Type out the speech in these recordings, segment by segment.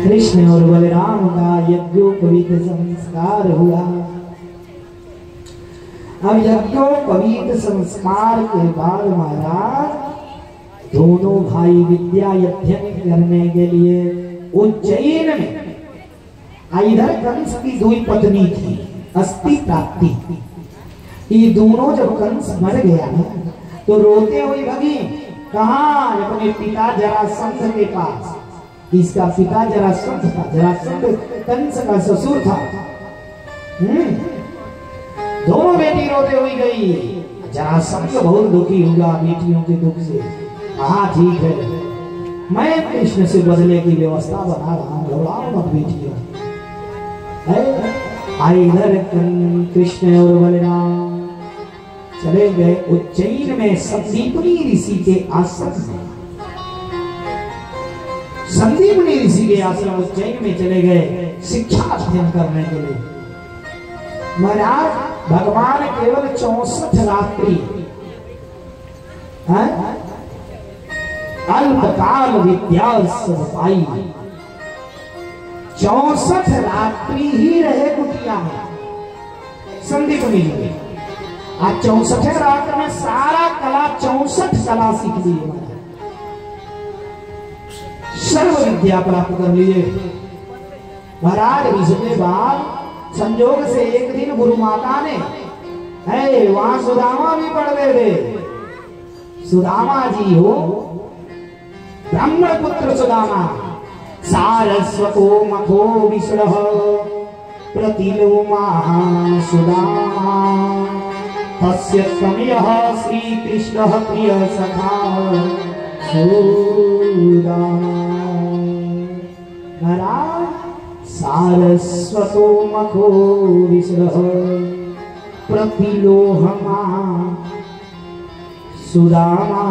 कृष्ण और बलराम का यज्ञोपवीत संस्कार हुआ। अब यज्ञोपवीत संस्कार के बाद महाराज दोनों भाई विद्या अध्ययन करने के लिए उज्जैन में, इधर कंस की दो पत्नी थी अस्ति प्राप्ति, ये दोनों जब कंस मर गया ना तो रोते हुए भगी कहाँ, अपने पिता जरासंध के पास। इसका पिता जरासंध था, जरासंध कंस का ससुर था। दोनों बेटी रोते हुई गई। जरासंध बहुत दुखी हुआ बेटियों के दुख से। हाँ ठीक है, मैं कृष्ण से बदले की व्यवस्था बना रहा हूँ, घबराओ मत बेटियों। इधर कृष्ण और बलराम चले गए उज्जैन में संदीपनी ऋषि के आश्रम में। संदीपनी ऋषि के आश्रम उज्जैन में चले गए शिक्षा अध्ययन करने के लिए। महाराज भगवान केवल 64 रात्रि अल्पकाल विद्या पाई, 64 रात्रि ही रहे कुटिया में संदीपनी जी। आज 64 रात्र में सारा कला 64 कला सीख लिए, सर्व विद्या प्राप्त कर लिए महाराज। इसके बाद संजोग से एक दिन गुरु माता ने वहां सुदामा भी पढ़ गए थे। सुदामा जी हो, ब्राह्मण पुत्र सुदामा, सारस्वतो मखो विष्णुः प्रतिलोमा सुदामा, तस्य तनयः श्री कृष्णः प्रिय सखा सुदामा। सारस्वतो मखो विष्णुः प्रतिलोमा सुदामा।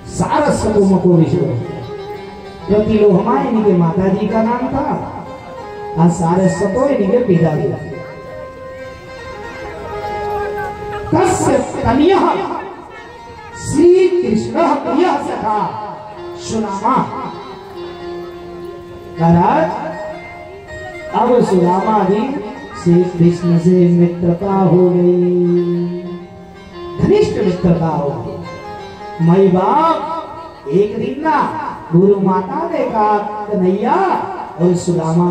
सारस्वतो मखो विष्णुः, प्रतिलोमा इनके माता जी का नाम था और सारस्वतो इनके पिता जी। तस्य तनयः श्री कृष्णः प्रिय सखा सुदामा। अब सुदामा जी श्री कृष्ण से मित्रता हो गई, घनिष्ठ मित्रता हो गई। मई बाप एक दिन ना गुरु माता ने कहा कन्हैया और सुदामा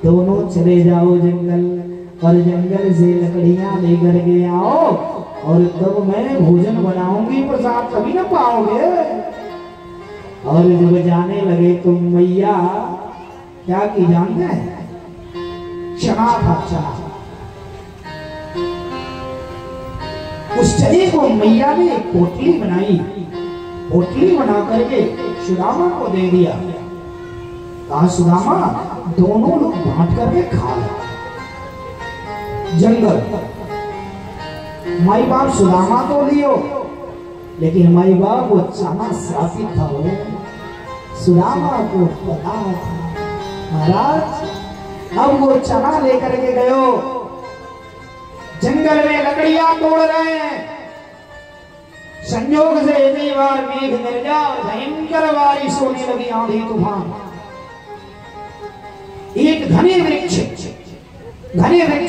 दोनों चले जाओ जंगल, और जंगल से लकड़ियां लेकर के आओ, और तब मैं भोजन बनाऊंगी, प्रसाद कभी ना पाओगे। और जब जाने लगे तुम मैया क्या की जानते हैं, चना था चना। उस चने को मैया ने एक पोटली बनाई, पोटली बना करके सुदामा को दे दिया। कहा सुदामा दोनों लोग बांट करके खा लो। जंगल माई बाप सुदामा तो लियो, लेकिन माई बाप वो चना श्रापित था, वो सुदामा को पता था। महाराज अब वो चना लेकर के गयो, जंगल में लकड़ियां तोड़ रहे हैं। संयोग से इतनी बार मेघ गर्जा, भयंकर बारिश होने लगी, आंधी तूफान। एक घने वृक्ष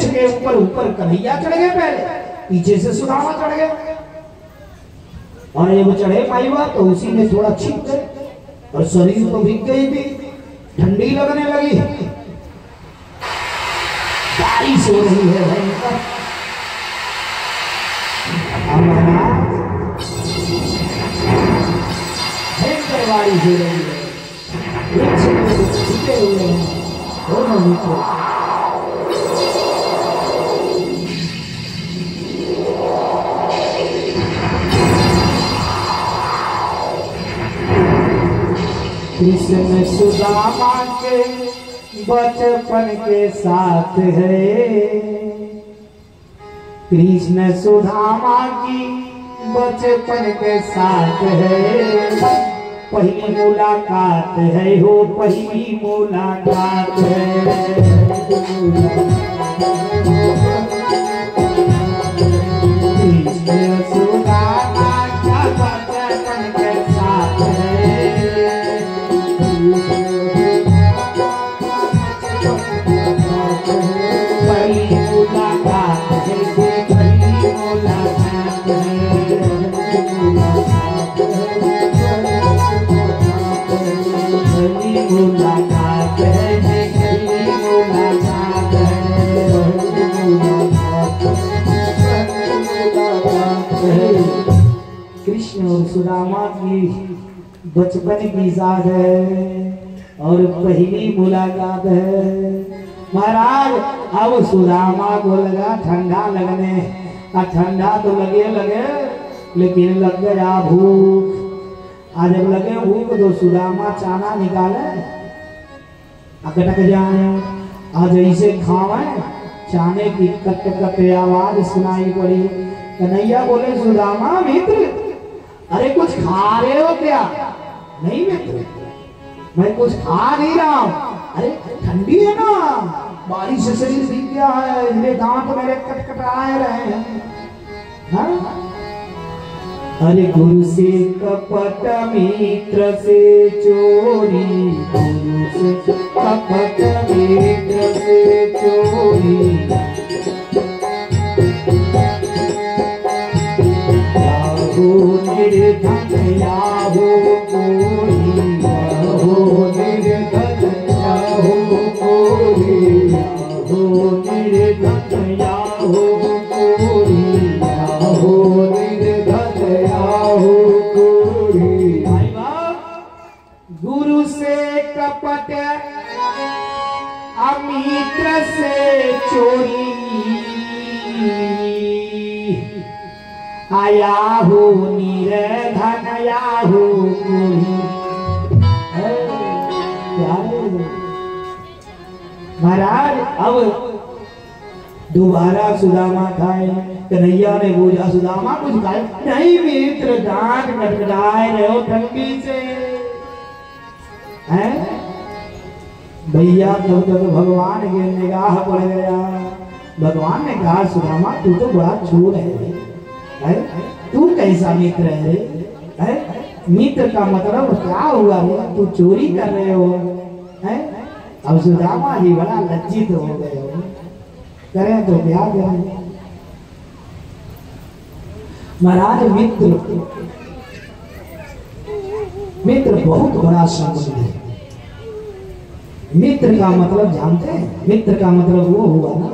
के ऊपर कन्हैया चढ़ गए, पहले पीछे से सुदामा चढ़ गए। और जब चढ़े माई बाप तो उसी में थोड़ा छिप गए, और शरीर तो भीग गई थी, ठंडी लगने लगी, बारिश हो रही है भयंकर। भयंकर बारिश हो रही है, वृक्ष में छिपे हुए हैं दोनों मित्र। कृष्ण सुदामा के बचपन के साथ है, कृष्ण सुदामा की बचपन के साथ है। पहली मुलाकात है हो, पहली मुलाकात है। कृष्ण सुदामा का बचपन के साथ है, मुलाकात है, पहली मुलाकात है। कृष्ण और सुदामा की बचपन की याद है और पहली मुलाकात है। महाराज अब सुदामा को लगा ठंडा लगने, ठंडा तो लगे लेकिन लग गया भूख। आज जब लगे भूख तो सुदामा चाना निकाले अकटक जाए, आज ऐसे खावे चाने की कट कट आवाज सुनाई पड़ी। कन्हैया बोले सुदामा मित्र, अरे कुछ खा रहे हो क्या? नहीं मित्र, मैं कुछ खा नहीं रहा हूं। अरे ठंडी है ना, बारिश से शरीर भीग गया है, इसलिए दांत मेरे कटकटाए रहे हैं। हाँ? अरे गुरु से कपट मित्र से चोरी, गुरु से कपट मित्र से चोरी, याहो निर्धन याहो कोई, याहो निर्धन याहो कोई, याहो निर्धन याहो कोई, याहो निर्धन याहो कोई। भाई बाप, गुरु से कपट अमित्र से चोरी, आया हो निर्धन याहो कोई। महाराज अब दोबारा सुदामा खाए। कन्हैया ने पूछा सुदामा कुछ खाए? नहीं मित्र, दांत कटकटाए रहे हो ठंडी से। हैं भैया तो भगवान के निगाह पड़ गया। भगवान ने कहा सुदामा तू तो बड़ा चोर है, तू कैसा मित्र है? मित्र का मतलब क्या हुआ? तू चोरी कर रहे हो। अब सुदामा जी बड़ा लज्जित हो गए हो, करें तो क्या करें। महाराज मित्र बहुत बड़ा संबंध है। मित्र का मतलब जानते हैं? मित्र का मतलब वो हुआ ना,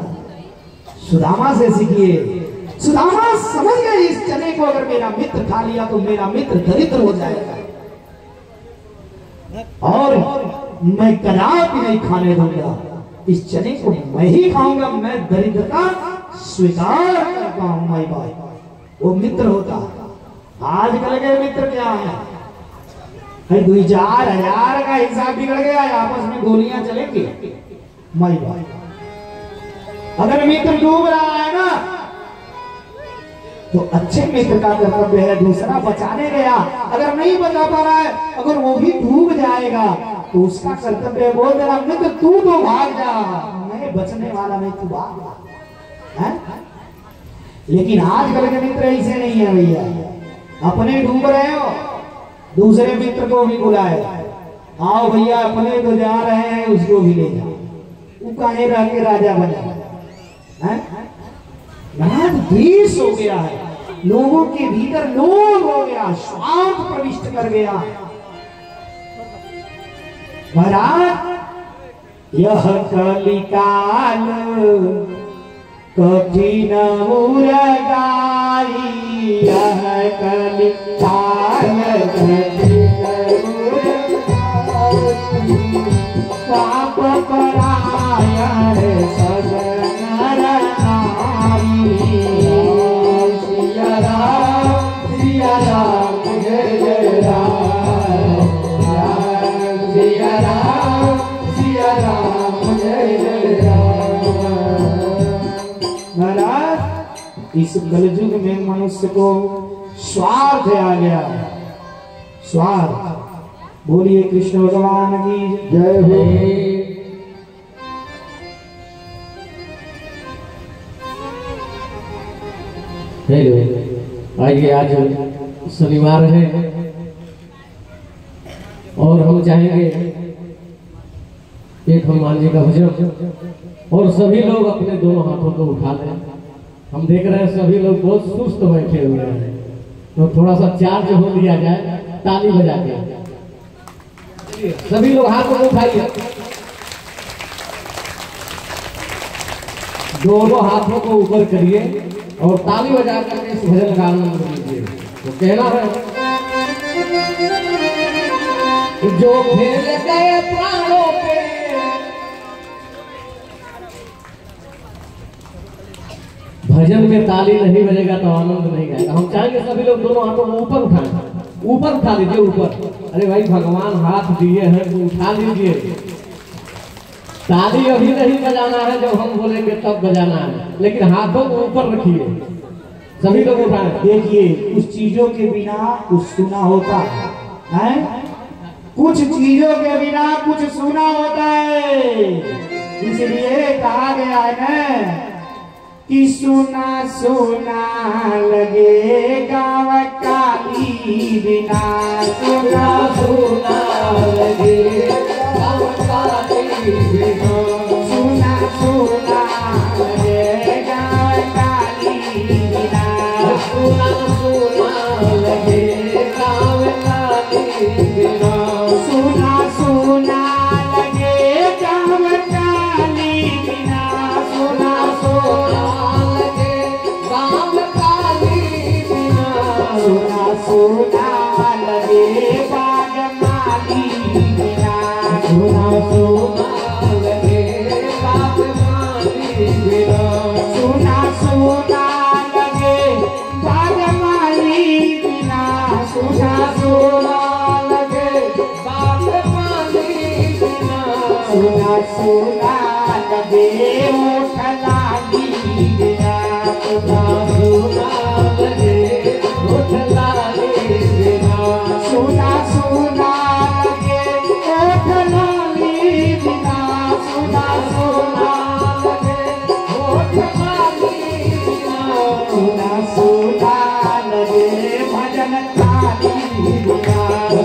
सुदामा से सीखिए। सुदामा समझ गए इस चने को अगर मेरा मित्र खा लिया तो मेरा मित्र दरिद्र हो जाएगा और मैं कदापि नहीं खाने दूंगा। इस चने को मैं ही खाऊंगा, मैं दरिद्रता स्वीकार करता हूं। माई बाई वो मित्र होता। आजकल के मित्र क्या है? 2-4 हजार का हिसाब बिगड़ गया, आपस में गोलियां चलेंगी। माई बाई अगर मित्र डूब रहा है ना तो अच्छे मित्र का कर्तव्य है दूसरा बचाने गया, अगर नहीं बचा पा रहा है, अगर वो भी डूब जाएगा तो उसका कर्तव्य बोल देना मित्र तू तो भाग जा, मैं बचने वाला नहीं, तू भाग है। लेकिन आजकल के मित्र ऐसे नहीं है भैया, अपने डूब रहे हो दूसरे मित्र को भी बुलाए, आओ भैया अपने तो जा रहे हैं उसको भी ले जाओ, वो कहीं रह के राजा बने। देश हो गया है, लोगों के भीतर लोभ हो गया, स्वार्थ प्रविष्ट कर गया। महाराज यह कलिकाल कठिन मुरगाई, यह कलिकाल कठिन मुरगाई, पाप परायण सजन नारी, सिया राम सिया राम जय जय राम, सिया राम जय जय राम। महाराज इस कलयुग में मनुष्य को स्वार्थ आ गया है, स्वार्थ। बोलिए कृष्ण भगवान की जय हो। हेलो, आइए आज शनिवार है और हम चाहेंगे एक हनुमान जी का भजन और सभी लोग अपने दोनों हाथों को उठा लें। हम देख रहे हैं सभी लोग बहुत सुस्त बैठे हुए हैं, तो थोड़ा सा चार्ज हो लिया जाए ताली बजा के। सभी लोग हाथों को उठाइए, दोनों हाथों को ऊपर करिए और ताली बजा करके इस भजन का आनंद लीजिए। तो कहना है, जो खेल गए प्राणों पे, भजन में ताली नहीं बजेगा तो आनंद नहीं आएगा। हम चाहेंगे सभी लोग दोनों हाथों को ऊपर उठाएं, ऊपर उठा लीजिए ऊपर। अरे भाई भगवान हाथ दिए हैं तो उठा लीजिए। ताली अभी नहीं बजाना है, जब हम बोलेंगे तब बजाना है, लेकिन हाथों को ऊपर रखिए, सभी लोग उठाएं। देखिए कुछ चीजों के बिना कुछ सुना होता है, कुछ चीजों के बिना कुछ सुना होता है। इसलिए कहा गया है ना कि सुना सुना लगे गाँव काली बिना, सुना सुना लगे गाँव काली बिना, सुना सुना लगे गाँव काली बिना, सुना सुना लगे गाँव काली बिना, सुना सुना लगे गाँव काली बिना, सुना सुना सुना लगे बाग माली बिना, सुना सुना लगे बाग माली बिना, सुना सुना लगे बाग माली बिना, सुना सुना लगे बाग माली बिना, सुना सुना लगे ओठ लाली बिना, सुना सुना लगे ओठ लाली बिना, सुना सुना लगे ओठ लाली बिना, सुना सुना लगे ओठ लाली बिना, सुना सुना लगे भजन ताली बिना,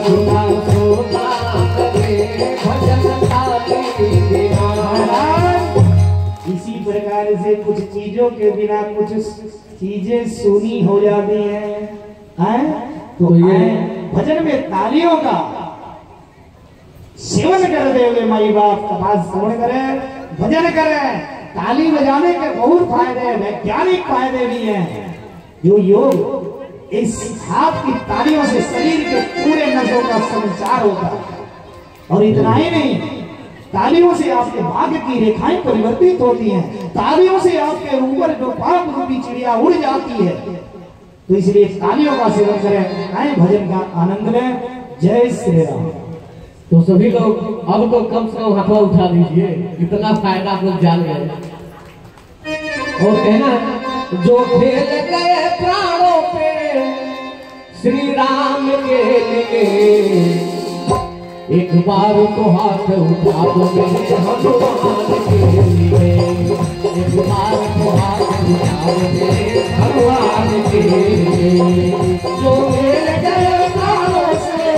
सुना सुना लगे भजन ताली बिना। इसी प्रकार से कुछ चीजों के बिना कुछ चीजें सुनी हो जाती हैं, तो ये भजन में तालियों का सेवन करते हुए माई बाप का बात श्रवण करें, भजन करें। ताली बजाने के बहुत फायदे, वैज्ञानिक फायदे भी हैं। जो योग इस हाथ की तालियों से शरीर के पूरे नसों का संचार होता है, और इतना ही नहीं, तालियों से आपके भाग्य की रेखाएं परिवर्तित होती हैं, तालियों से आपके ऊपर जो पाप रूपी चिड़िया उड़ जाती है। तो इसलिए तालियों का सेवन करें, आए भजन का आनंद लें। जय श्री राम। तो सभी लोग अब तो कम से कम हाथों उठा दीजिए, इतना फायदा आप लोग जान गए। और कहना है, जो खेल गए प्राणों पे श्री राम के लिए, एक बार तो हाथ उठा दो मेरे भगवान के लिए, एक बार तो हाथ उठा दो मेरे भगवान के लिए। जो खेल गए प्राणों से,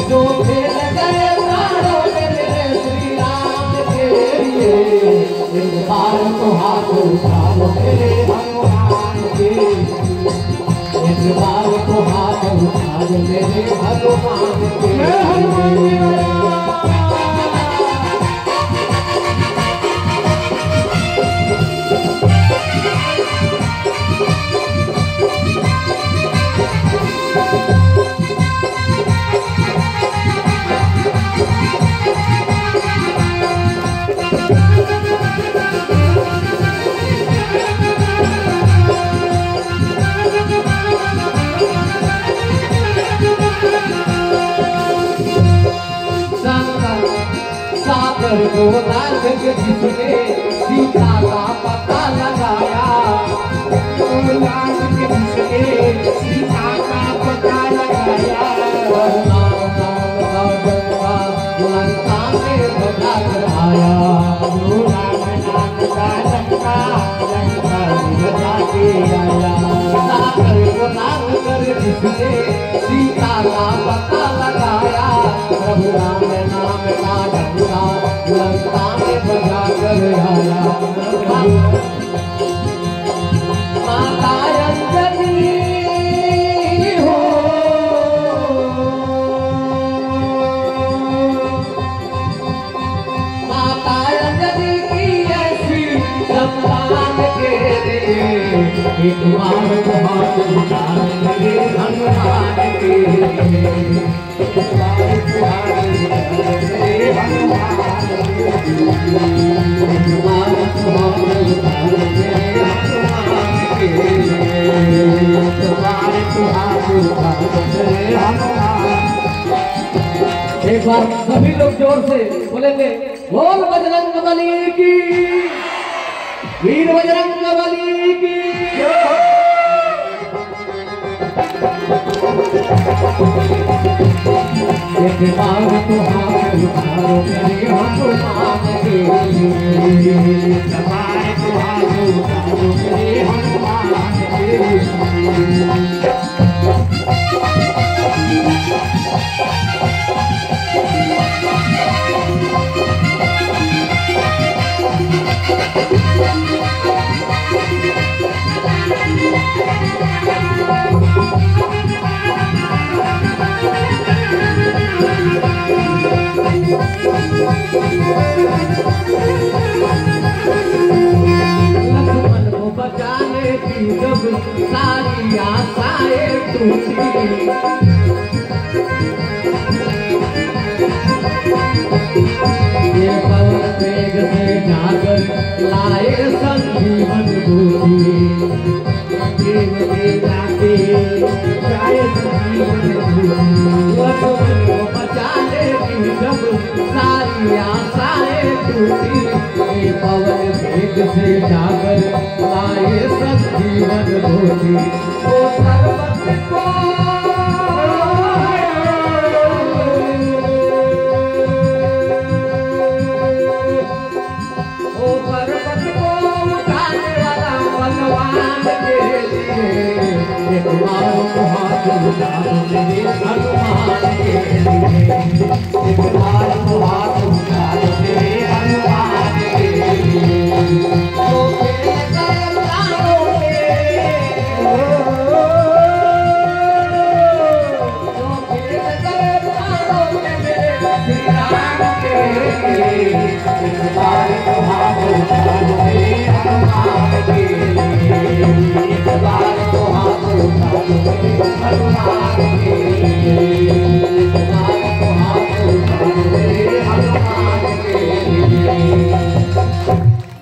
जो खेल गए प्राणों से मेरे श्री राम के लिए, एक बार तो हाथ उठा दो मेरे भगवान के लिए, एक बार तो हाथ उठा दो मेरे भगवान के लिए। सागर को लाल के जिसने सीता का पता लगाया, लाल के जिसने सीता का पता लगाया, लंका में बता कर आया, लंका बता के आया। सागर को लाल कर जिसने सीता का पता लगाया, प्रभु राम नाम का डंका लंका में बजा कर आया। माता अंजनी हो एक बार सभी लोग जोर से बोलेंगे, बोल बजरंग बली की, वीर बजरंग बली की। एक बार तो हाथ उठाओ मेरे हनुमान के लिए, एक बार तो हाथ उठाओ मेरे हनुमान के लिए। लक्ष्मण को बचाने की जब सारी आशाएं टूटी, ये पवन वेग से जाकर लाए संजीवन बूटी, जाए संजीवन बूटी। लक्ष्मण को बचाने की जब सारी आशाएं टूटी, ये पवन वेग से जाकर लाए संजीवन बूटी। वो सर्वत्र को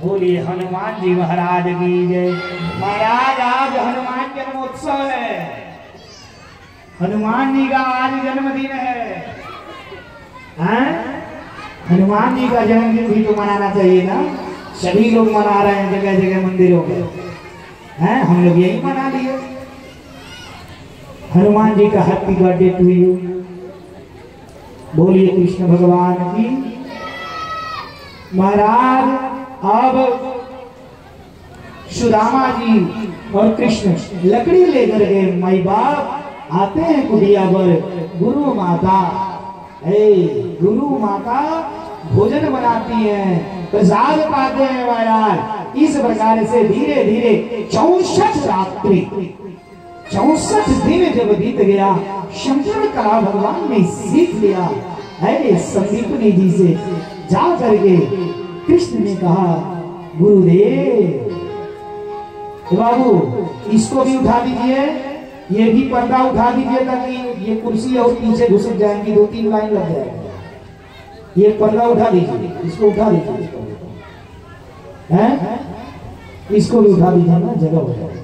बोलिए हनुमान जी महाराज की जय। महाराज आज हनुमान जन्मोत्सव है, हनुमान जी का आज जन्मदिन है। हनुमान जी का जन्मदिन भी तो मनाना चाहिए ना। सभी लोग मना रहे हैं जगह जगह मंदिरों में, हैं हम लोग यही मना लिए। हनुमान जी का हैप्पी बर्थडे टू यू। बोलिए कृष्ण भगवान की। महाराज अब सुदामा जी और कृष्ण लकड़ी लेकर के माई बाप आते हैं कुटिया पर। गुरु माता गुरु माता भोजन बनाती हैं, प्रसाद पाते हैं महाराज। इस प्रकार से धीरे धीरे 64 रात्रि 64 दिन जब बीत गया, शंकर कला भगवान ने सीख लिया है। संदीपनी जी से जा करके कृष्ण ने कहा, गुरुदेव बाबू इसको भी उठा दीजिए, ये भी पर्दा उठा दीजिए ताकि ये कुर्सी और पीछे घुस जाएंगी, 2-3 लाइन लग जाएगी। ये पर्दा उठा दीजिए, इसको उठा दीजिए, हैं इसको भी उठा दीजिए ना, जगह हो जाए।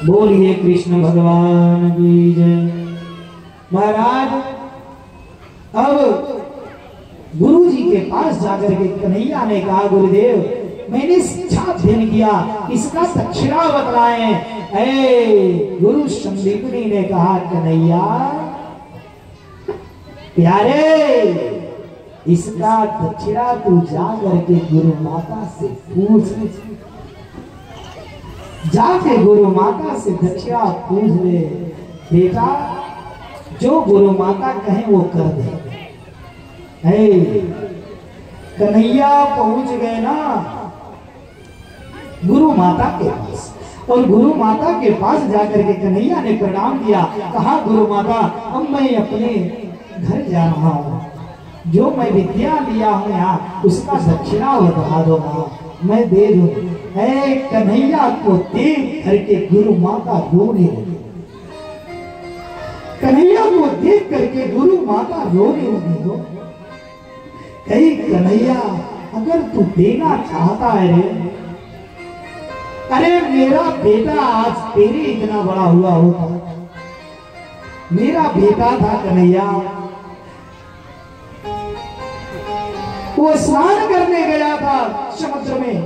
बोलिए कृष्ण भगवान की जय। महाराज अब गुरु जी के पास जाकर के कन्हैया ने कहा, गुरुदेव मैंने शिक्षा अध्ययन किया, इसका दक्षिणा बतलाएं। गुरु संदीपनी ने कहा, कन्हैया प्यारे इसका दक्षिणा तू जा करके गुरु माता से पूछ, जाके गुरु माता से दक्षिणा पूछ ले। बेटा जो गुरु माता कहे वो कर दे। कन्हैया पहुंच गए ना गुरु माता के पास, और गुरु माता के पास जाकर के कन्हैया ने प्रणाम किया। कहा, गुरु माता अब मैं अपने घर जा रहा हूँ, जो मैं विद्या लिया हूँ यहाँ उसका दक्षिणा बता दो ना, मैं दे दूं। कन्हैया को देख करके गुरु माता रोने लगी। कन्हैया को देख करके गुरु माता रोने लगी। कही कन्हैया अगर तू देना चाहता है रे, अरे मेरा बेटा आज तेरे इतना बड़ा हुआ होता, मेरा बेटा था कन्हैया, वो स्नान करने गया था समुद्र में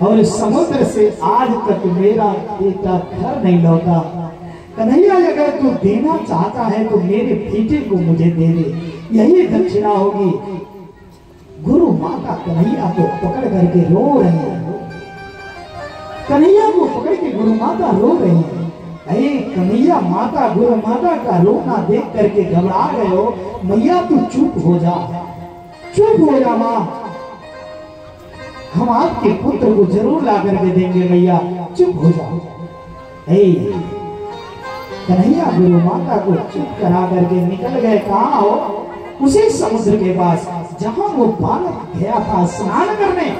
और समुद्र से आज तक मेरा बेटा घर नहीं लौटा। कन्हैया अगर तू देना चाहता है तो मेरे बेटे को मुझे दे दे, यही दक्षिणा होगी। गुरु माता कन्हैया को पकड़ करके रो रही है, कन्हैया को पकड़ के गुरु माता रो रही है। अरे कन्हैया माता, गुरु माता का रोना देख करके घबरा गए हो, मैया तू चुप हो जा, चुप हो जा माँ, हम आपके पुत्र को जरूर ला करके देंगे, मैया चुप हो जाओ। कन्हैया गुरु माता को चुप करा करके निकल गए। कहाँ हो? उसी समुद्र के पास जहां वो बालक गया था स्नान करने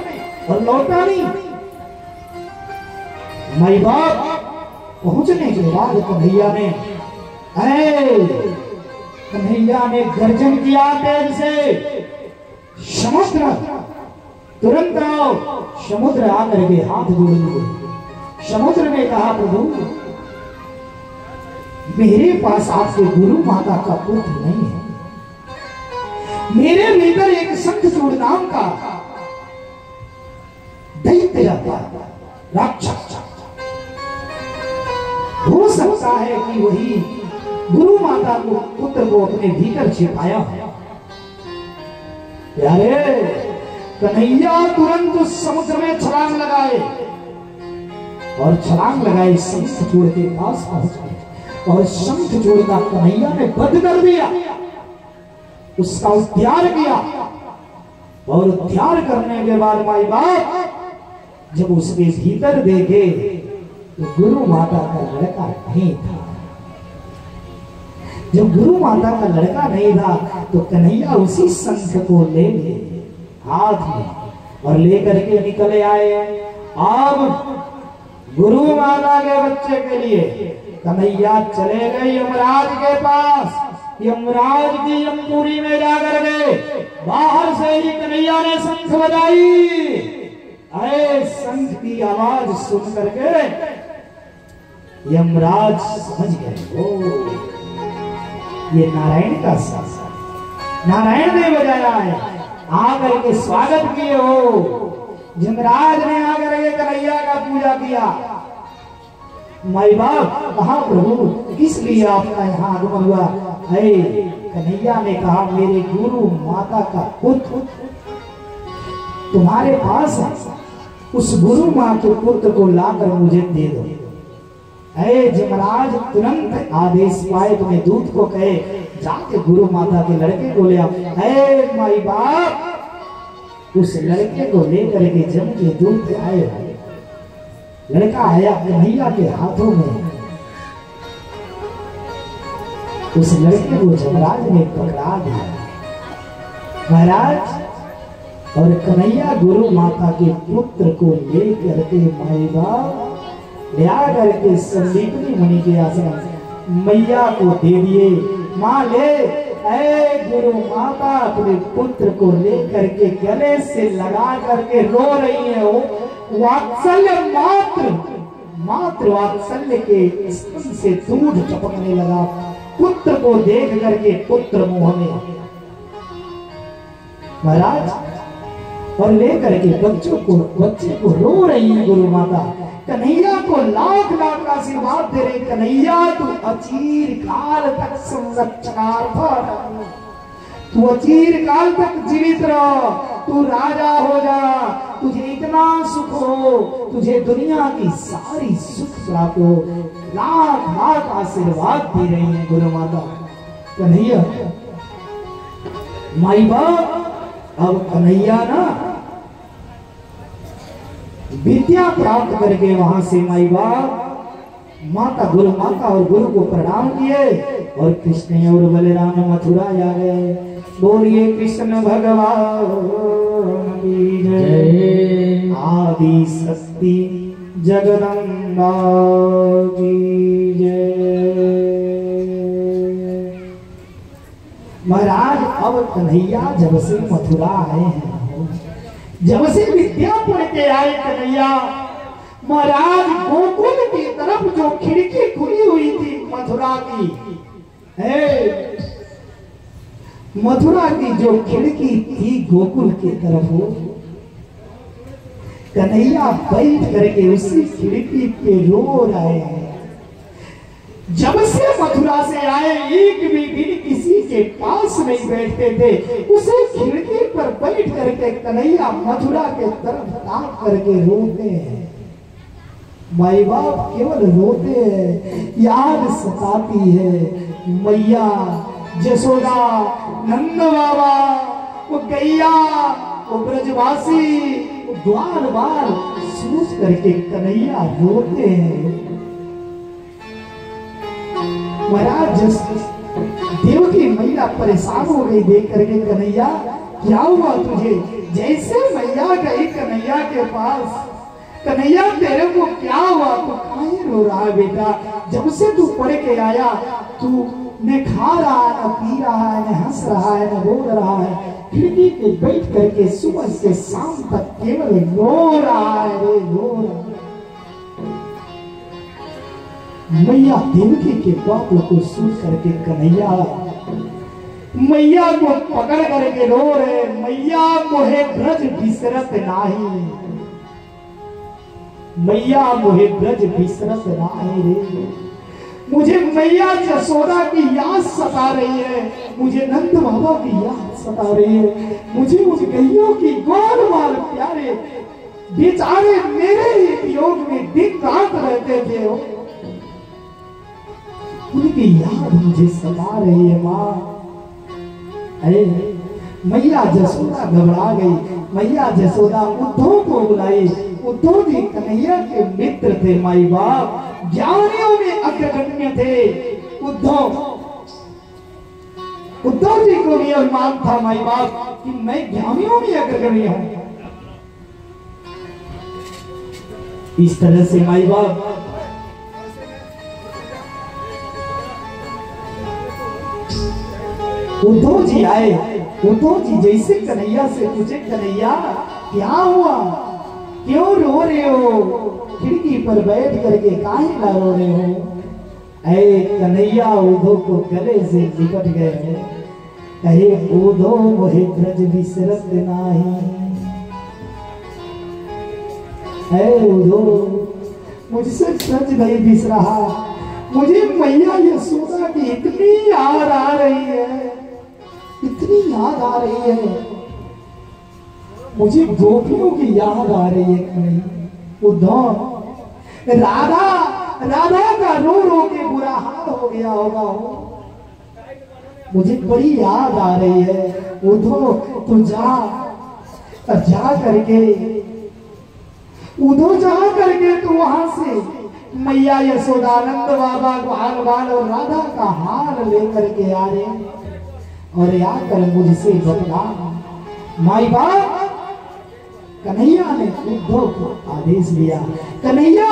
और लौटा नहीं। माई बाप पहुंचने के बाद कन्हैया ने गर्जन किया तेज से, समुद्र तुरंत आओ। समुद्र आकर के हाथ जोड़ लिए। समुद्र ने कहा प्रभु मेरे पास आपके गुरु माता का पुत्र नहीं है, मेरे भीतर एक शंखचूड़ नाम का दैत्य रहता है, राक्षस। हो सकता है कि वही गुरु माता को पुत्र को अपने भीतर छिपाया है। प्यारे कन्हैया तुरंत उस समुद्र में छलांग लगाए और छलांग लगाए शंखचूड़ के पास पहुंच गए और शंखचूड़ का कन्हैया ने वध कर दिया, उसका उद्धार किया। और उद्धार करने के बाद माई बाप जब उसके भीतर देखे तो गुरु माता का लड़का नहीं था। जब गुरु माता का लड़का नहीं था तो कन्हैया उसी शंख को ले लिए हाथ में और लेकर के निकले आए। अब गुरु माता के बच्चे के लिए कन्हैया चले गए यमराज के पास। यमराज की यमपुरी में जाकर के बाहर से ही कन्हैया ने शंख बजाई। अरे शंख की आवाज सुन करके यमराज समझ गए, ओ ये नारायण का शंख, नारायण ने बजाया है। आकर के स्वागत किए हो। यमराज ने आकर के कन्हैया का पूजा किया। माई बाप कहा प्रभु किस लिए आपका यहाँ आगमन हुआ? कन्हैया ने कहा मेरे गुरु माता का पुत्र तुम्हारे पास है, उस गुरु माँ के पुत्र को लाकर मुझे दे दो। यमराज तुरंत आदेश पाए, तुम्हें दूत को कहे जाके गुरु माता के लड़के को ले आओ। माई बाप उस लड़के को लेकर के जम के दूत आए। लड़का आया कन्हैया के हाथों में, उस लड़के को यमराज ने पकड़ा दिया। महाराज और कन्हैया गुरु माता के पुत्र को लेकर के माई बाप ले आकर के संदीपनी मुनि के आश्रम मैया को दे दिए। माँ ले, गुरु माता अपने पुत्र को लेकर के गले से लगा करके रो रही है। वो वात्सल्य मात्र वात्सल्य के स्तन से दूध टपकने लगा। पुत्र को देख करके पुत्र मुंह में महाराज और लेकर के बच्चे को रो रही है गुरु माता। कन्हैया को लाख लाख आशीर्वाद दे रही, कन्हैया तू अचीर काल तक संरक्षणार्थ, तू अचीर काल तक जीवित रह, तू राजा हो जा, तुझे इतना सुख हो, तुझे दुनिया की सारी सुख प्राप्त हो। लाख लाख आशीर्वाद दे रही है गुरु माता। कन्हैया माई बाप अब कन्हैया ना विद्या प्राप्त करके वहां से माई बाप माता गुरु माता और गुरु को प्रणाम किए और कृष्ण और बलराम मथुरा आ गए। बोलिए कृष्ण भगवान की जय। आदि शक्ति जगदम्बा की जय। महाराज अब कन्हैया जब से मथुरा आए हैं, जब से विद्या पढ़ के आए कन्हैया, महाराज गोकुल की तरफ जो खिड़की खुली हुई थी मथुरा की, मथुरा की जो खिड़की थी गोकुल की तरफ, कन्हैया बैठ करके उसी खिड़की पे रो रहे हैं। जब से मथुरा से आए एक भी दिन किसी के पास नहीं बैठते थे, उसी खिड़की पर बैठ करके कन्हैया मथुरा के तरफ ताक करके रोते हैं। माई बाप केवल रोते हैं, याद सताती है मैया जसोदा, नंद बाबा, वो गैया, वो ब्रजवासी, वो द्वार बार सोच करके कन्हैया रोते हैं। महाराज देवकी मैया परेशान हो गई देख करके, कन्हैया क्या हुआ तुझे? जैसे मैया गई कन्हैया के पास, कन्हैया तेरे को क्या हुआ? तू काहे रो रहा है बेटा? जब से तू पढ़ के आया तू न खा रहा है, न पी रहा है, न हंस रहा है, न बोल रहा है, खिड़की पे बैठ करके सुबह से शाम तक केवल रो रहा है रे, रो रहा है। मैया देवकी के बात को सुन करके कन्हैया मैया को पकड़ करके रो रहे, मैया मोहे ब्रज बिसरत नाही, मैया मोहे ब्रज बिसरत नाही रे। मुझे मैया जसोदा की याद सता रही है, मुझे नंद बाबा की याद सता रही है, मुझे उस गैयों की गोलमाल प्यारे बेचारे मेरे ही वियोग में दिन रात रहते थे, उनकी याद मुझे सता रही है माँ। अरे मैया जसोदा घबरा गई। मैया जसोदा उद्धव को बुलाई। उद्धव जी कन्हैया के मित्र थे, माई बाप ज्ञानियों में अग्रगण्य थे। उद्धव जी को भी अभिमान था माई बाप कि मैं ज्ञानियों में अग्रगण्य हूं। इस तरह से माई बाप उद्धव जी आए। उद्धव जी जैसे कन्हैया से पूछे, कन्हैया क्या हुआ, क्यों रो रहे हो? खिड़की पर बैठ करके काहे ला रो रहे हो? ऐ कन्हैया उद्धव को गले से लिपट गए, कहे उद्धव मोहे ब्रज बिसरत नाही। ऐ उद्धव मुझसे ब्रज नहीं बिस रहा, मुझे मैया यशोदा की इतनी याद आ रही है, इतनी याद आ रही है, मुझे गोपियों की याद आ रही है। उद्धव राधा राधा का रो रो के बुरा हाल हो गया होगा, मुझे बड़ी याद आ रही है। उद्धव तू जा करके उद्धव जा करके तू वहां से मैया यशोदानंद बाबा ग्वाल बाल और राधा का हार लेकर के आ रहे और आकर मुझसे बतला। माई बाप कन्हैया ने उद्धव को आदेश दिया। कन्हैया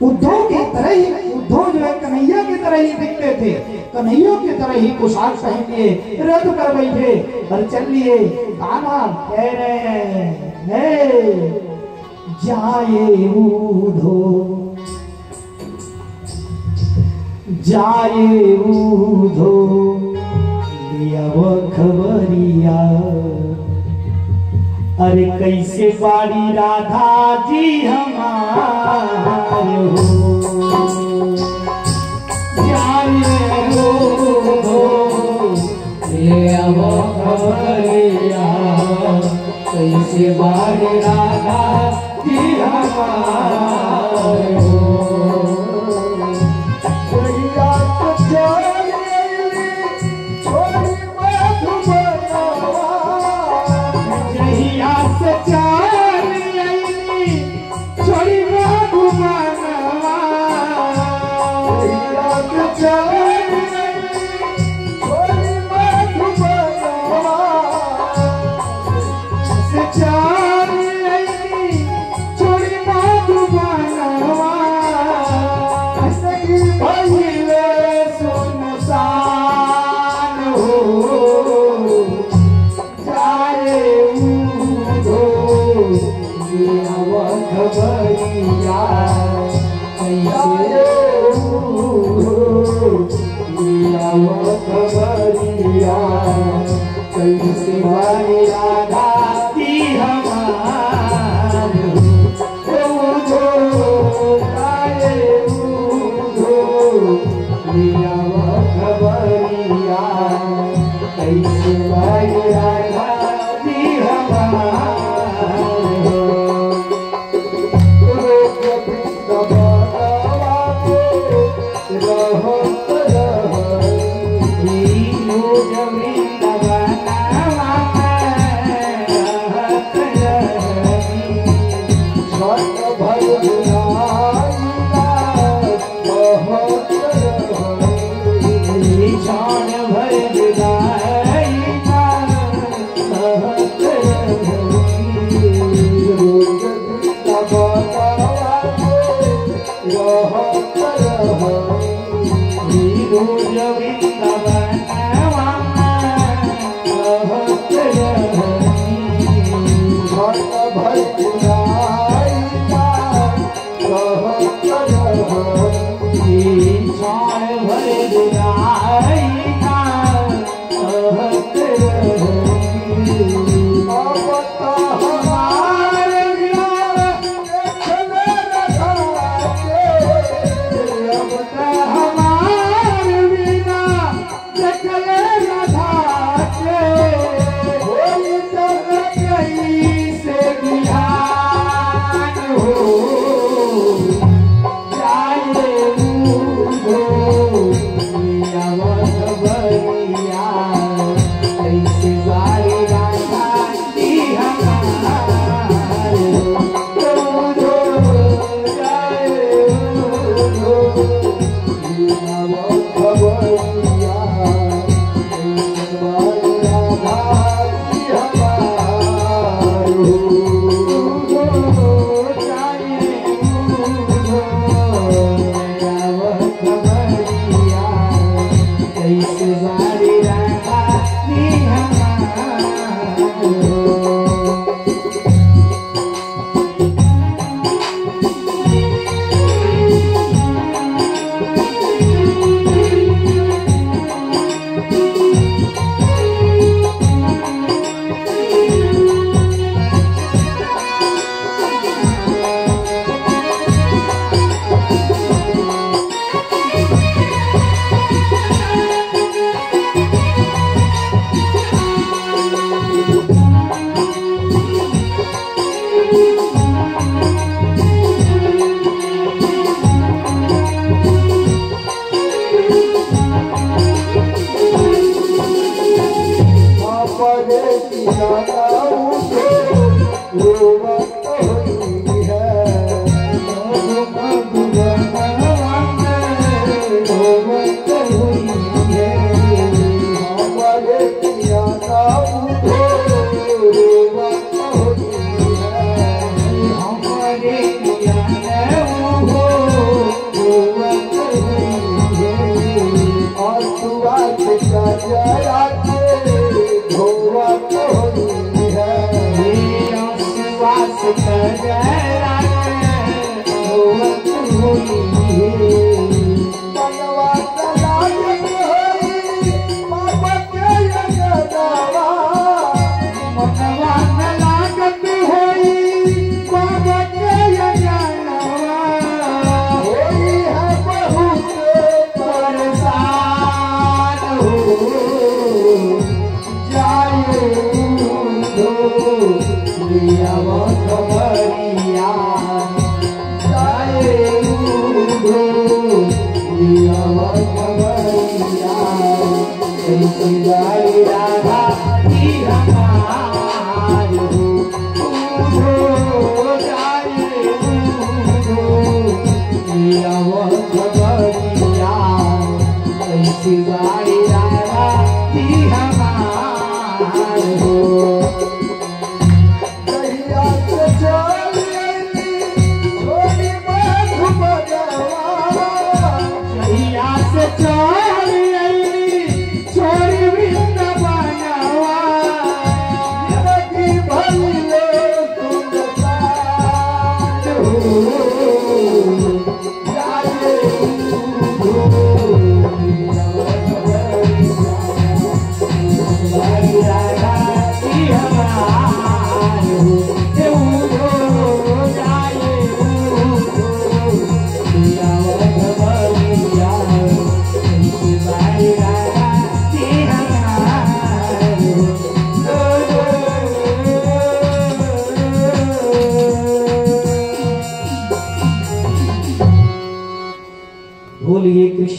उद्धव की तरह ही, उद्धव जो है कन्हैया की तरह ही दिखते थे, कन्हैया की तरह ही पोशाक पहन लिए रथ कर बैठे और चल लिए। गाना कह रहे हैं, जाए उद्धव जाए उद्धव लिया वो खबरिया, अरे कैसे बाड़ी राधा जी हमारे हो। जाए उद्धव लिया वो खबरिया, कैसे बाड़ी राधा जी हमारे हो। सुनसान हो खबरिया कैसे वाली राधा की हमार उधो गाए उधो लिया खबरिया कैसे वाली राधा की हमार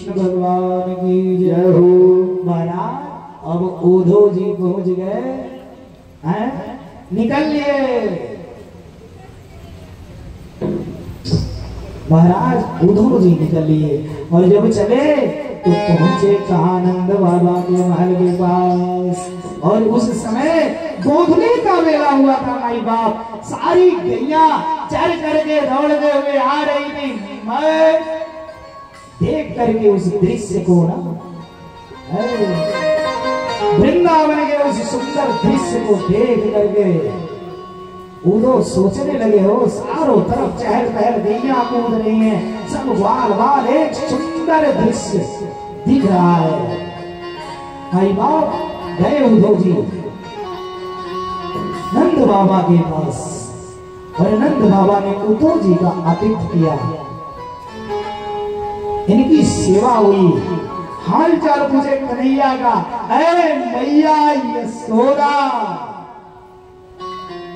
कृष्ण भगवान की जय हो। महाराज अब उद्धव जी पहुंच गए हैं, निकल लिए। महाराज उद्धव जी निकल लिए और जब चले तो पहुंचे कहानंद बाबा के महल के पास। और उस समय गोधूली का मेला हुआ था। माई बाप सारी गैया चल करके दौड़ते हुए आ रही थी। मैं देख करके उस दृश्य को ना, वृंदावन के उस सुंदर दृश्य को देख करके उधो सोचने लगे हो, चारों तरफ चहल पहल गैया कूद रही हैं, सब वाल वाल एक सुंदर दृश्य दिख रहा है। भाई बाप गए उद्धव जी नंद बाबा के पास और नंद बाबा ने उद्धव जी का आतिथ्य किया, इनकी सेवा हुई, हाल चाल पूछे कन्हैया का। ऐ मैया यशोदा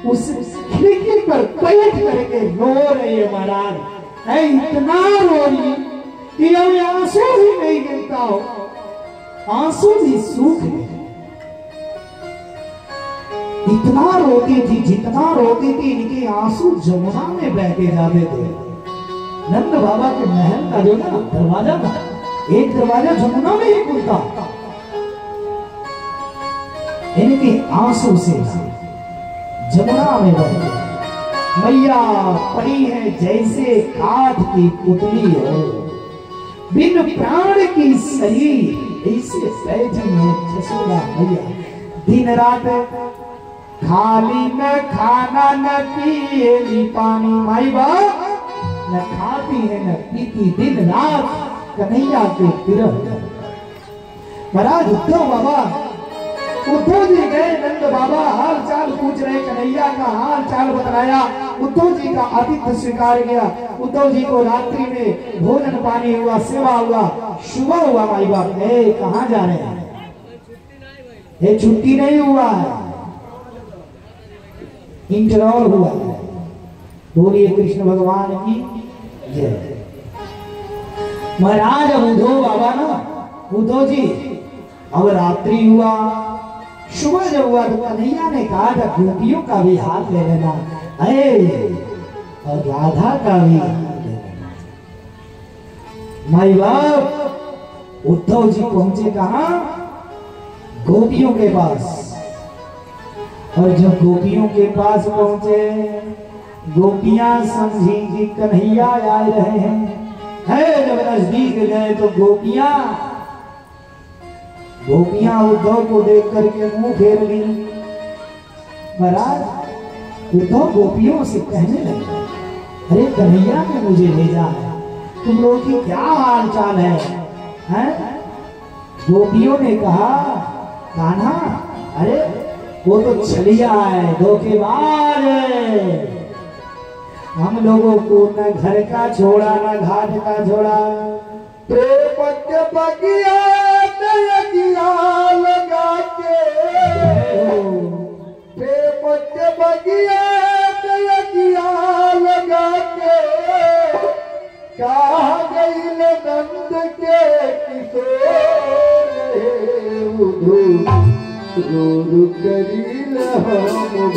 उस खिड़की पर बैठ करके रो रही है महाराज। ऐ इतना रो रही कि अब आंसू भी नहीं गिरता हो, आंसू भी सूख गए। इतना रोती थी, जितना रोती थी इनके आंसू जमुना में बहते जाते थे। नंद बाबा के महल का जो ना दरवाजा था, एक दरवाजा जमुना में ही खुलता, इनके आंसू से जमुना में बहते। मैया पड़ी है जैसे काठ की पुतली हो, बिन प्राण की शरीर ऐसे बैठी है यशोदा मैया। दिन रात खाली न खाना न पिए पानी, माई बाप न खाती है न पीती, दिन रात कन्हैया के विरह। महाराज उद्धव जी गए, नंद बाबा हाल चाल पूछ रहे, कन्हैया का हाल चाल बताया, उद्धव जी का आतिथ्य स्वीकार किया। उद्धव जी को रात्रि में भोजन पानी हुआ, सेवा हुआ, सुबह हुआ। माई बाप कहाँ जा रहे हैं? ये छुट्टी नहीं हुआ है, इंटरवल हुआ है। बोलिए कृष्ण भगवान की जय। महाराज उद्धव बाबा ना, उद्धव जी अब रात्रि हुआ, सुबह जब हुआ तो कन्हैया ने कहा था गोपियों का भी हाथ ले लेना, और राधा का भी हाथ ले लेना। माई बाप उद्धव जी पहुंचे कहां? गोपियों के पास। और जब गोपियों के पास पहुंचे, गोपियां समझी कि कन्हैया आ रहे हैं। जब नजदीक गए तो गोपियां उद्धव को देख करके मुंह फेर ली। महाराज उद्धव गोपियों से कहने लगे, अरे कन्हैया ने मुझे भेजा है, तुम लोगों की क्या हाल चाल है? गोपियों ने कहा, कान्हा अरे वो तो छलिया है, धोखेबाज है, हम लोगों को न घर का छोड़ा न घाट का छोड़ा। प्रेम के बगिया लगा के, प्रेम के बगिया लगा के, कहा गई नंद के किशोर रो करील हम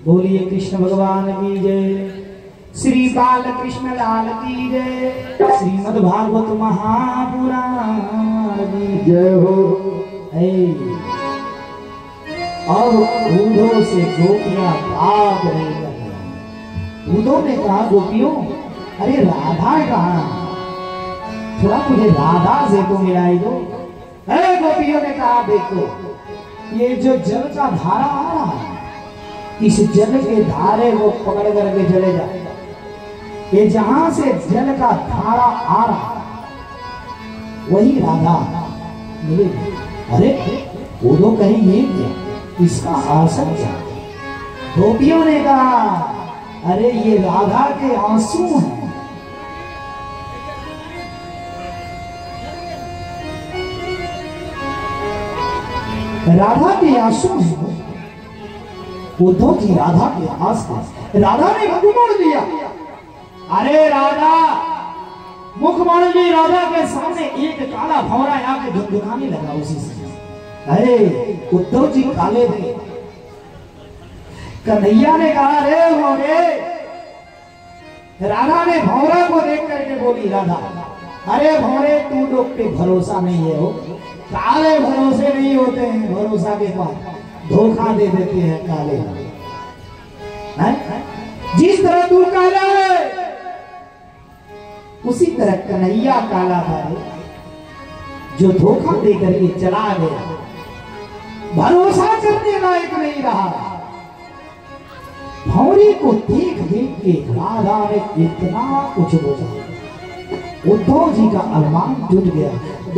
बोलिए कृष्ण भगवान की जय, श्री बाल कृष्ण लाल की जय, श्रीमद् भागवत महापुराण की जय हो। अब ऊँटों से गोपियां भाग रही हैं। ऊँटों ने कहा गोपियों, अरे राधा कहाँ? थोड़ा मुझे राधा से तो मिलाई दो। अरे गोपियों ने कहा देखो, ये जो जल का धारा आ रहा है, इस जल के धारे को पकड़ करके चले जाए। ये जहां से जल का धारा आ रहा वही राधा मिलेगी। अरे वो तो कहेंगे इसका आसन क्या? गोपियों ने कहा अरे ये राधा के आंसू हैं। राधा के आंसू हैं। उद्धव जी राधा के आस पास, राधा ने मुख मोड़ दिया। अरे राधा, मुख मोड़ दी। राधा के सामने एक काला भौरा आके धुंधुकाने लगा उसी से। अरे उद्धव जी काले थे। कन्हैया ने कहा रे भौरे। राधा ने भौरा को देख करके बोली राधा, अरे भौरे तू लोग पे भरोसा नहीं है हो, काले भरोसे नहीं होते हैं, भरोसा के बाद धोखा दे देते हैं काले हैं? जिस तरह तू काला है उसी तरह कन्हैया काला है, जो धोखा देकर के चला गया, भरोसा करने लायक नहीं रहा। भौरी को देख देख के राधा ने इतना कुछ बोला। उद्धव जी का अरमान टूट गया।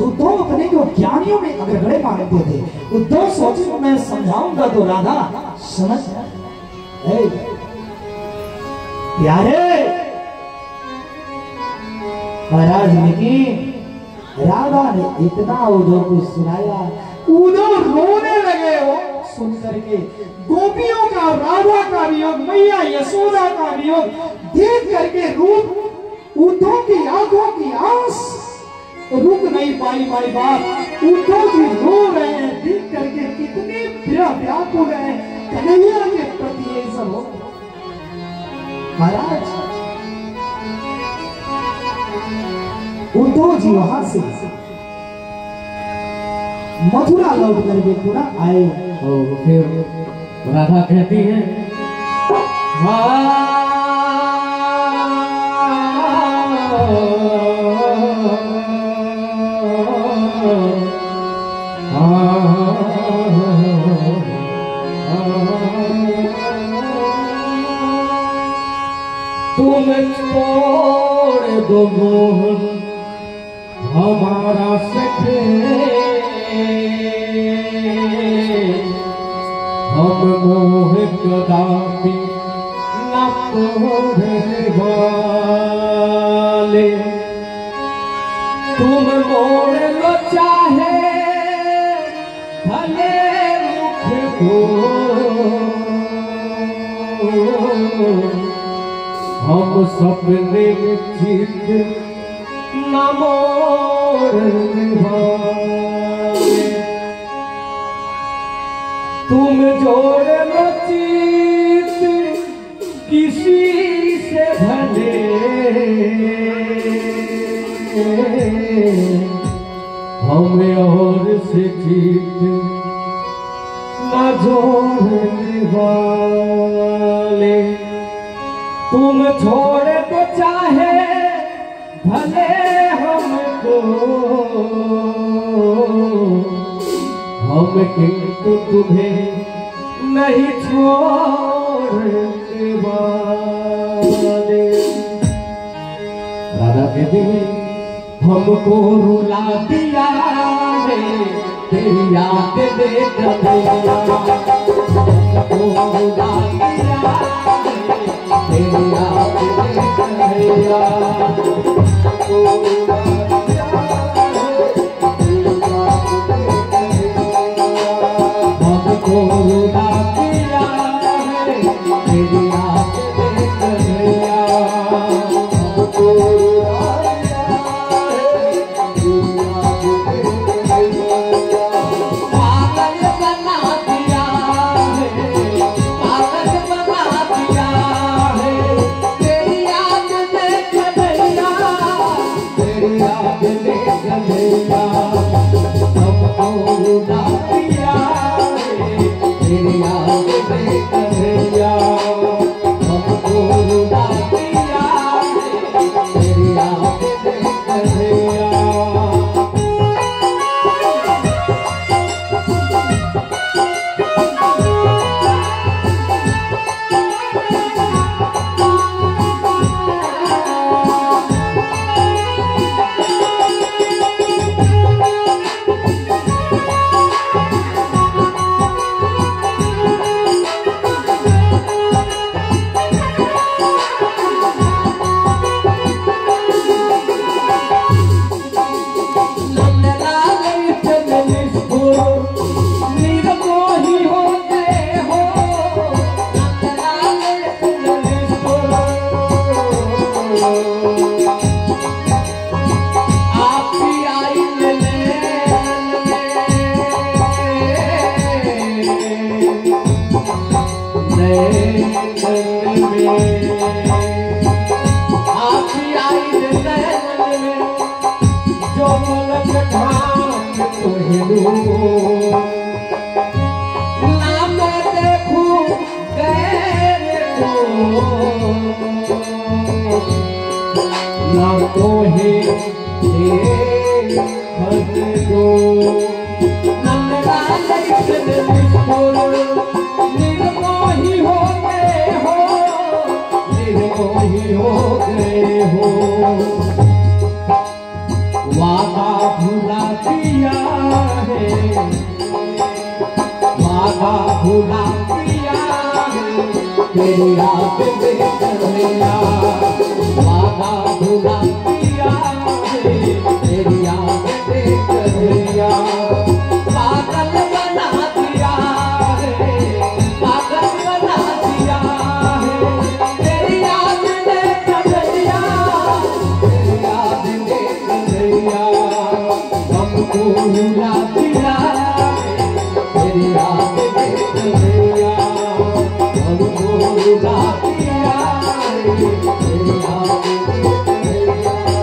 उद्धव अपने को ज्ञानियों में अग्रगण्य मानते थे। उद्धव सोचे मैं समझाऊंगा तो राधा समझ प्यारे महाराज। लेकिन राधा ने इतना उद्धव को सुनाया, उद्धव रोने लगे हो सुन करके। गोपियों का राधा का वियोग, मैया यशोदा का वियोग देख करके रूप उद्धव की आंखों की आंस रुक नहीं पाई। माई बाप उद्धव जी रो रहे हैं, देख करके कितने व्याकुल हैं कन्हैया के प्रति। ये सब हो महाराज। उद्धव जी वहां से मथुरा लौट करके पूरा आए। फिर राधा कहती है तुम छोड़ दो मोहन हमारा सखे, हम मोह कदापि न तोड़ने वाले। तुम मोड़ लो चाहे भले मुख को, हम सपने चित न मोड़ने वाले। तुम जोड़ लो चित किसी से भले, हमें और से चित न जोड़ने वाले। तुम छोड़ तो चाहे भले हमको, हम किंतु तुम्हें नहीं छोड़ने वाले। राधा कहती है हमको रुला दिया है तेरी याद देख हमको रुला दिया है तेरी याद देख भूला पिया तेरी याद में कन्हैया वादा भूला पिया तेरी याद में कन्हैया पागल बना दिया है पागल बना दिया है तेरी याद में कन्हैया तेरी याद में कन्हैया हमको भूला दिया तेरी याद में कन्हैया हमको भूला दिया तेरी याद में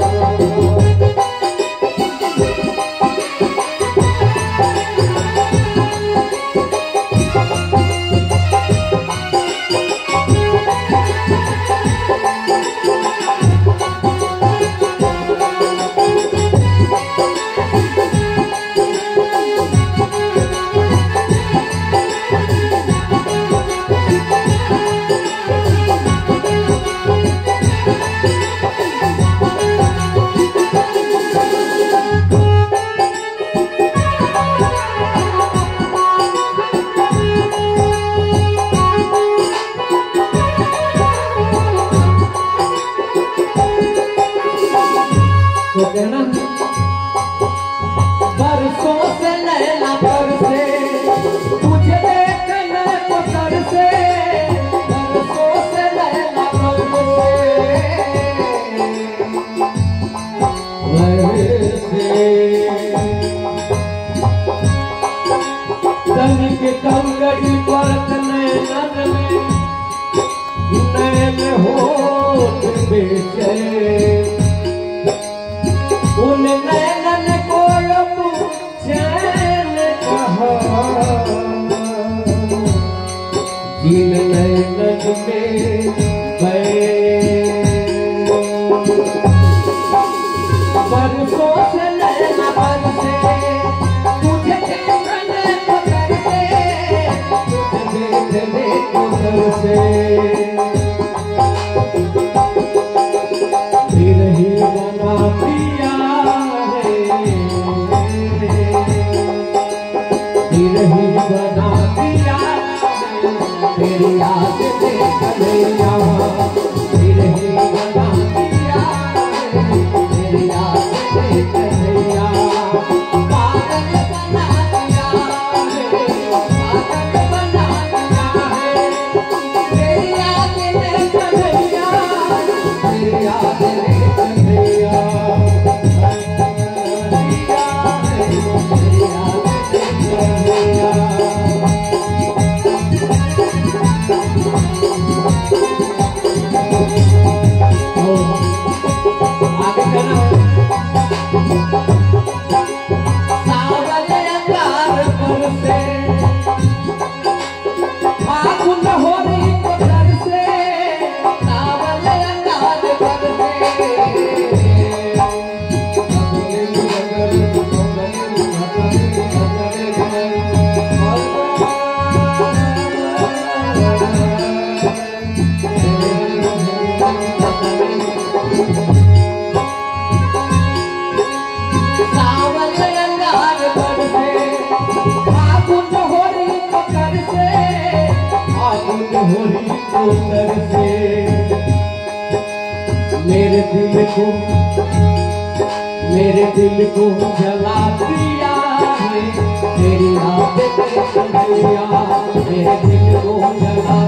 बरसों से नैना बरसे तुझे देखने को तरसे बरसों से नैना बरसे तनी के कंगड़ी परत नैनन में नैन होत बेचे उन नैनन को अब चैन कहा जिन नैनन में बरसों से नैना बरसे तुझे देखने को तरसे तुझे देखने को तरसे फिर ही बना दिया फिर ही बना दिया तेरी याद में कन्हैया फिर ही बना दिया तेरी याद में कन्हैया पागल बना दिया पागल बना दिया है तेरी याद में कन्हैया तेरी याद में कन्हैया मेरे दिल को जला दिया है तेरी याद में कन्हैया मेरे दिल को जला